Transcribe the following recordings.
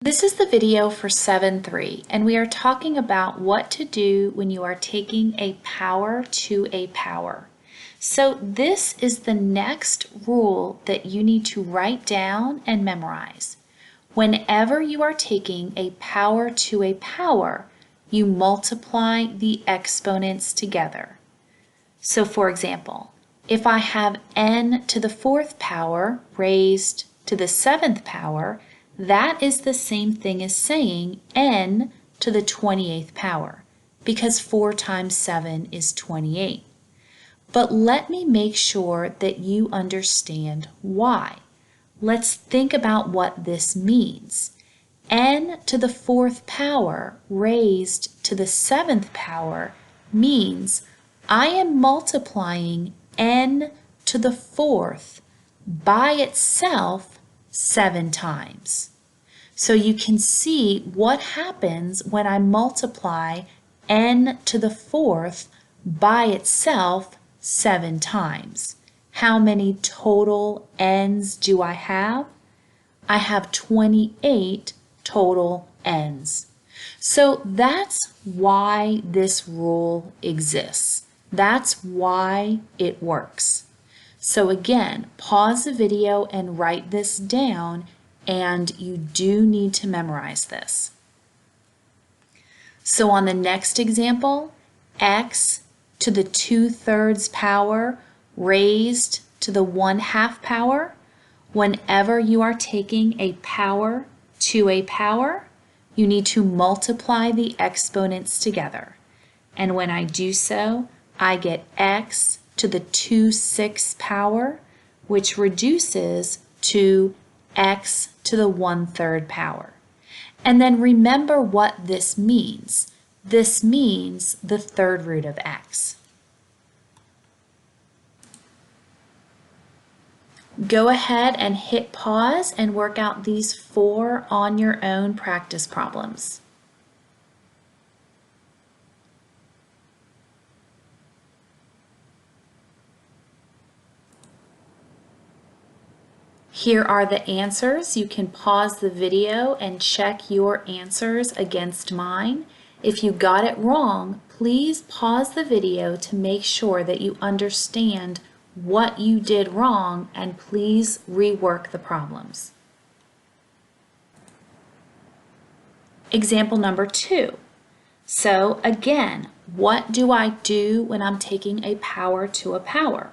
This is the video for 7.3, and we are talking about what to do when you are taking a power to a power. So this is the next rule that you need to write down and memorize. Whenever you are taking a power to a power, you multiply the exponents together. So for example, if I have n to the 4th power raised to the 7th power, that is the same thing as saying n to the 28th power, because 4 times 7 is 28. But let me make sure that you understand why. Let's think about what this means. N to the 4th power raised to the 7th power means I am multiplying n to the 4th by itself 7 times. So you can see what happens when I multiply n to the 4th by itself 7 times. How many total n's do I have? I have 28 total n's. So that's why this rule exists. That's why it works. So again, pause the video and write this down, and you do need to memorize this. So on the next example, x to the 2/3 power raised to the 1/2 power, whenever you are taking a power to a power, you need to multiply the exponents together. And when I do so, I get x to the 2/6 power, which reduces to x to the 1/3 power. And then remember what this means. This means the third root of x. Go ahead and hit pause and work out these 4 on your own practice problems. Here are the answers. You can pause the video and check your answers against mine. If you got it wrong, please pause the video to make sure that you understand what you did wrong, and please rework the problems. Example number 2. So again, what do I do when I'm taking a power to a power?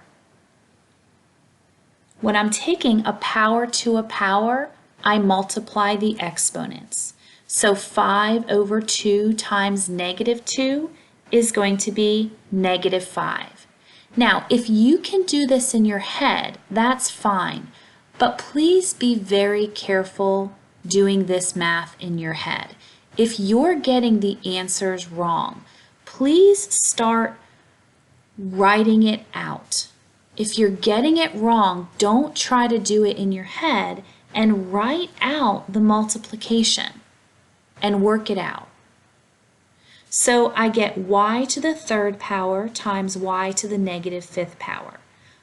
When I'm taking a power to a power, I multiply the exponents. So 5 over 2 times -2 is going to be -5. Now, if you can do this in your head, that's fine, but please be very careful doing this math in your head. If you're getting the answers wrong, please start writing it out. If you're getting it wrong, don't try to do it in your head, and write out the multiplication and work it out. So I get y to the 3rd power times y to the -5th power.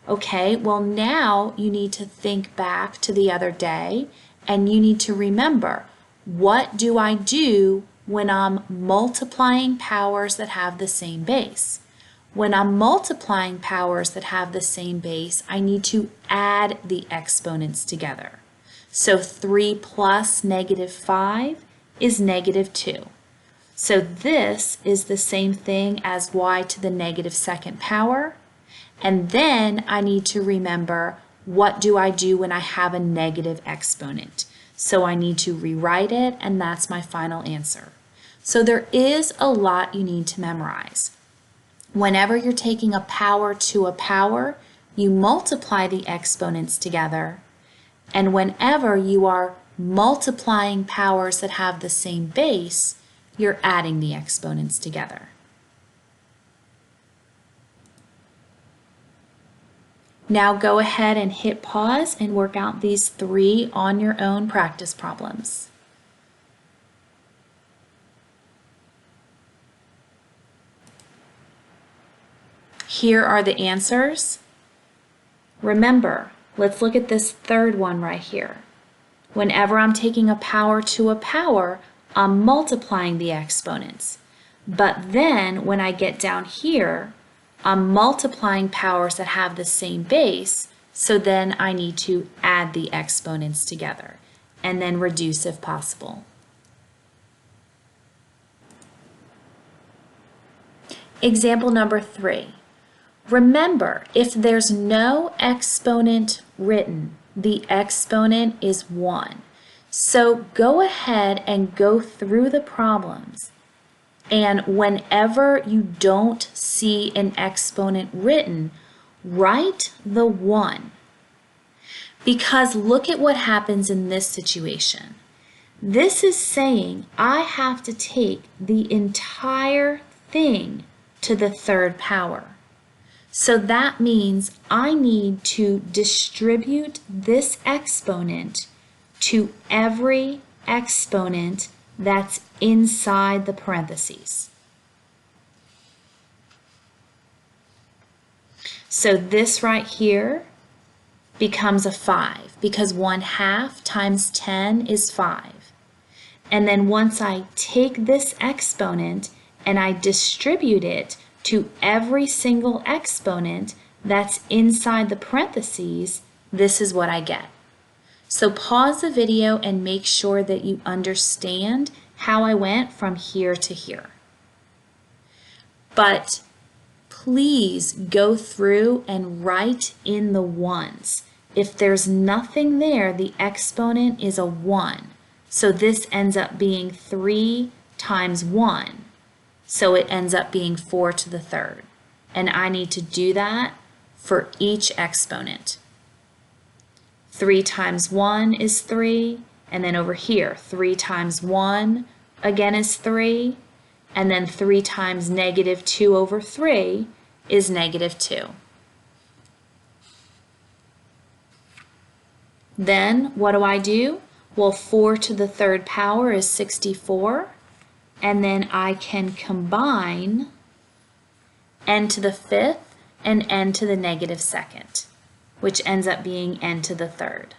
Okay, well now you need to think back to the other day, and you need to remember, what do I do when I'm multiplying powers that have the same base? When I'm multiplying powers that have the same base, I need to add the exponents together. So 3 plus -5 is -2. So this is the same thing as y to the -2nd power. And then I need to remember, what do I do when I have a negative exponent? So I need to rewrite it, and that's my final answer. So there is a lot you need to memorize. Whenever you're taking a power to a power, you multiply the exponents together. And whenever you are multiplying powers that have the same base, you're adding the exponents together. Now go ahead and hit pause and work out these 3 on your own practice problems. Here are the answers. Remember, let's look at this third one right here. Whenever I'm taking a power to a power, I'm multiplying the exponents. But then when I get down here, I'm multiplying powers that have the same base, so then I need to add the exponents together and then reduce if possible. Example number 3. Remember, if there's no exponent written, the exponent is 1. So go ahead and go through the problems. And whenever you don't see an exponent written, write the 1. Because look at what happens in this situation. This is saying I have to take the entire thing to the third power. So that means I need to distribute this exponent to every exponent that's inside the parentheses. So this right here becomes a 5 because 1/2 times 10 is 5. And then once I take this exponent and I distribute it to every single exponent that's inside the parentheses, this is what I get. So pause the video and make sure that you understand how I went from here to here. But please go through and write in the ones. If there's nothing there, the exponent is a 1. So this ends up being 3 times 1. So it ends up being 4 to the third. And I need to do that for each exponent. 3 times 1 is 3. And then over here, 3 times 1 again is 3. And then 3 times -2 over 3 is -2. Then what do? Well, 4 to the third power is 64. And then I can combine n to the fifth and n to the -2nd, which ends up being n to the third.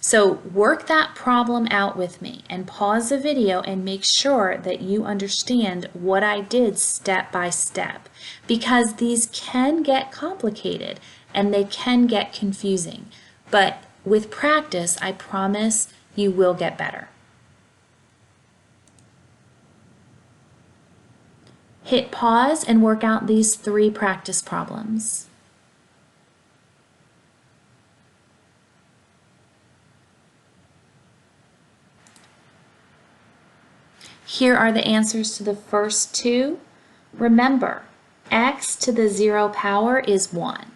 So work that problem out with me and pause the video and make sure that you understand what I did step by step, because these can get complicated and they can get confusing. But with practice, I promise you will get better. Hit pause and work out these 3 practice problems. Here are the answers to the first 2. Remember, x to the 0 power is 1.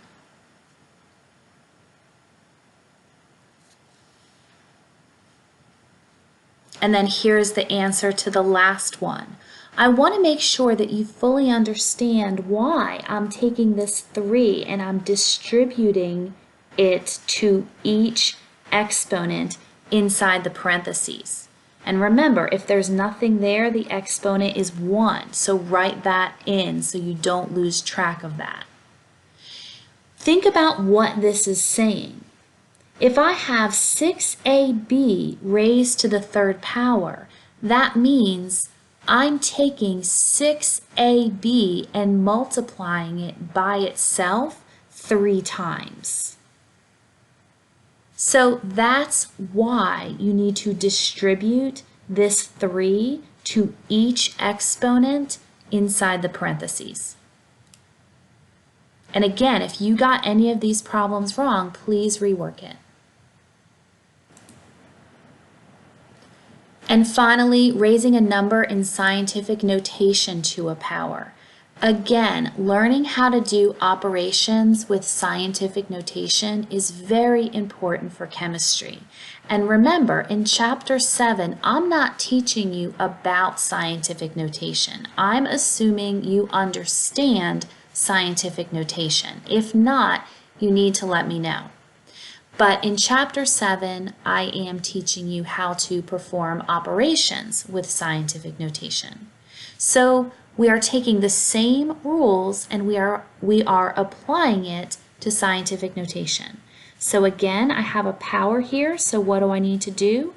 And then here's the answer to the last one. I want to make sure that you fully understand why I'm taking this 3 and I'm distributing it to each exponent inside the parentheses. And remember, if there's nothing there, the exponent is 1. So write that in so you don't lose track of that. Think about what this is saying. If I have 6ab raised to the third power, that means I'm taking 6ab and multiplying it by itself 3 times. So that's why you need to distribute this 3 to each exponent inside the parentheses. And again, if you got any of these problems wrong, please rework it. And finally, raising a number in scientific notation to a power. Again, learning how to do operations with scientific notation is very important for chemistry. And remember, in Chapter 7, I'm not teaching you about scientific notation. I'm assuming you understand scientific notation. If not, you need to let me know. But in Chapter 7, I am teaching you how to perform operations with scientific notation. So we are taking the same rules and we are applying it to scientific notation. So again, I have a power here, so what do I need to do?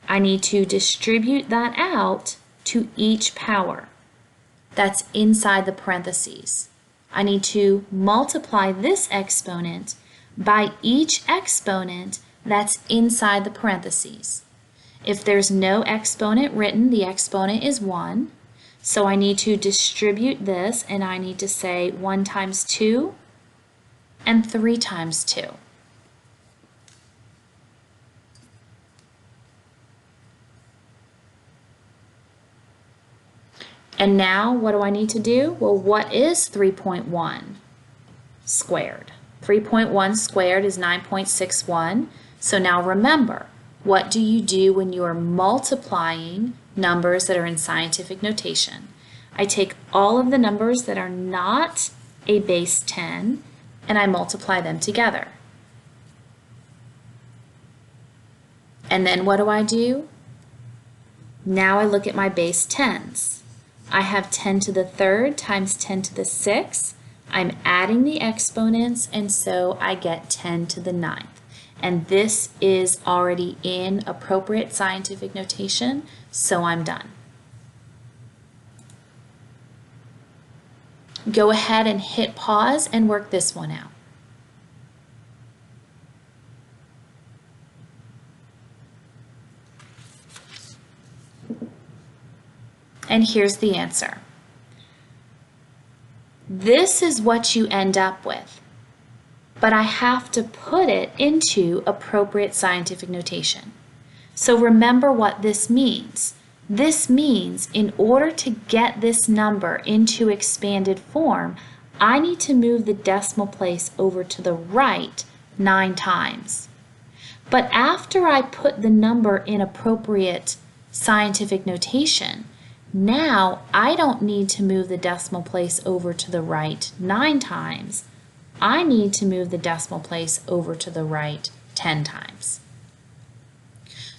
I need to distribute that out to each power that's inside the parentheses. I need to multiply this exponent by each exponent that's inside the parentheses. If there's no exponent written, the exponent is 1. So I need to distribute this, and I need to say 1 times 2 and 3 times 2. And now what do I need to do? Well, what is 3.1 squared? 3.1 squared is 9.61. So now remember, what do you do when you are multiplying numbers that are in scientific notation? I take all of the numbers that are not a base 10 and I multiply them together. And then what do? Now I look at my base 10s. I have 10 to the third times 10 to the sixth. I'm adding the exponents, and so I get 10 to the ninth. And this is already in appropriate scientific notation, so I'm done. Go ahead and hit pause and work this one out. And here's the answer. This is what you end up with, but I have to put it into appropriate scientific notation. So remember what this means. This means in order to get this number into expanded form, I need to move the decimal place over to the right 9 times. But after I put the number in appropriate scientific notation, now I don't need to move the decimal place over to the right 9 times. I need to move the decimal place over to the right 10 times.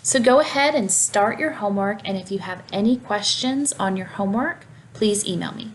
So go ahead and start your homework, and if you have any questions on your homework, please email me.